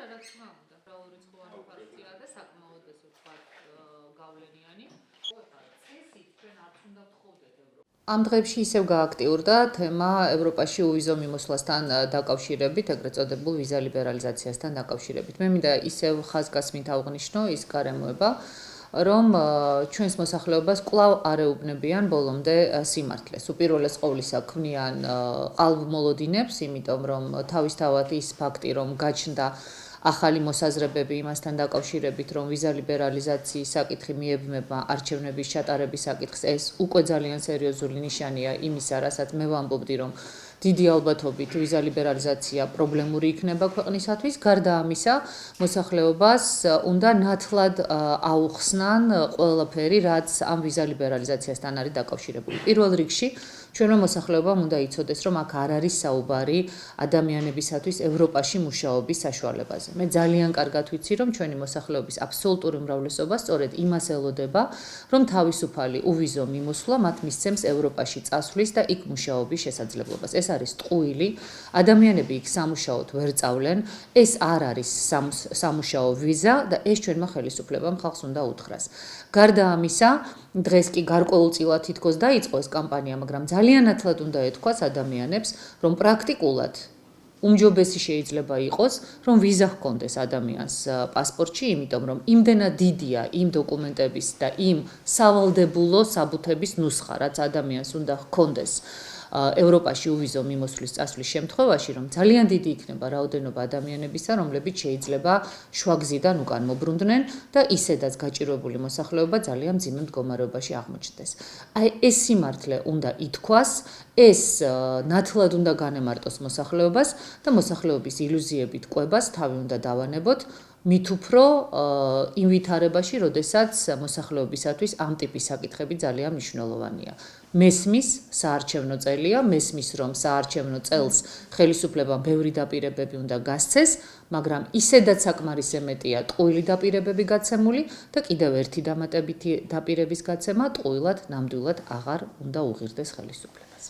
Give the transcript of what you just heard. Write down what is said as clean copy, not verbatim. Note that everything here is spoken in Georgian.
რა თქმა უნდა, მრავალრიცხოვანი ფაქტია და საკმაოდ ესე ვთქვათ გავლენიანი. წესით ჩვენ არც უნდა ვთხოვდეთ ამ დღეებში ისევ გააქტიურდა თემა ევროპაში უვიზო მიმოსვლასთან დაკავშირებით, ეგრეთ წოდებულ ვიზა ლიბერალიზაციასთან დაკავშირებით. მე მინდა ისევ ხაზგასმით აღვნიშნო ის გარემოება, რომ ჩვენს მოსახლეობას კვლავ არ ეუბნებიან ბოლომდე სიმართლეს. უპირველეს ყოვლისა ქმნიან ყალბმოლოდინებს, იმიტომ რომ თავისთავად ის ფაქტი, რომ გაჩნდა ახალი მოსაზრებები იმასთან დაკავშირებით, რომ ვიზა ლიბერალიზაციის საკითხი მიებმება არჩევნების ჩატარების საკითხს, ეს უკვე ძალიან სერიოზული ნიშანია იმისა, რასაც მე ვამბობდი, რომ დიდი ალბათობით ვიზა ლიბერალიზაცია პრობლემური იქნება ქვეყნისათვის. გარდა ამისა, მოსახლეობას უნდა ნათლად აუხსნან ყველაფერი, რაც ამ ვიზა ლიბერალიზაციასთან არის დაკავშირებული. პირველ რიგში ჩვენმა მოსახლეობამ უნდა იცოდეს, რომ აქ არ არის საუბარი ადამიანებისათვის ევროპაში მუშაობის საშუალებაზე. მე ძალიან კარგად ვიცი, რომ ჩვენი მოსახლეობის აბსოლუტური უმრავლესობა სწორედ იმას ელოდება, რომ თავისუფალი უვიზო მიმოსვლა მათ მისცემს ევროპაში წასვლის და იქ მუშაობის შესაძლებლობას. ეს არის ტყუილი, ადამიანები იქ სამუშაოდ ვერ წავლენ, ეს არ არის სამუშაო ვიზა და ეს ჩვენმა ხელისუფლებამ ხალხს უნდა უთხრას. გარდა ამისა, დღეს კი გარკვეულწილად თითქოს დაიწყო ეს კამპანია, მაგრამ ძალიან ნათლად უნდა ეთქვას ადამიანებს, რომ პრაქტიკულად უმჯობესი შეიძლება იყოს, რომ ვიზა ჰქონდეს ადამიანს პასპორტში, იმიტომ რომ იმდენად დიდია იმ დოკუმენტების და იმ სავალდებულო საბუთების ნუსხა, რაც ადამიანს უნდა ჰქონდეს ევროპაში უვიზო მიმოსვლის წასვლის შემთხვევაში, რომ ძალიან დიდი იქნება რაოდენობა ადამიანებისა, რომლებიც შეიძლება შუაგზიდან უკან მობრუნდნენ და ისედაც გაჭირვებული მოსახლეობა ძალიან მძიმე მდგომარეობაში აღმოჩნდეს. აი ეს სიმართლე უნდა ითქვას, ეს ნათლად უნდა განემარტოს მოსახლეობას და მოსახლეობის ილუზიებით კვებას თავი უნდა დავანებოთ, მით უფრო იმ ვითარებაში, როდესაც მოსახლეობისათვის ამ ტიპის საკითხები ძალიან მნიშვნელოვანია. მესმის საარჩევნო წელია, მესმის რომ საარჩევნო წელს ხელისუფლებამ ბევრი დაპირებები უნდა გასცეს, მაგრამ ისედაც საკმარისზე მეტია ტყუილი დაპირებები გაცემული და კიდევ ერთი დამატებითი დაპირების გაცემა ტყუილად ნამდვილად აღარ უნდა უღირდეს ხელისუფლებას.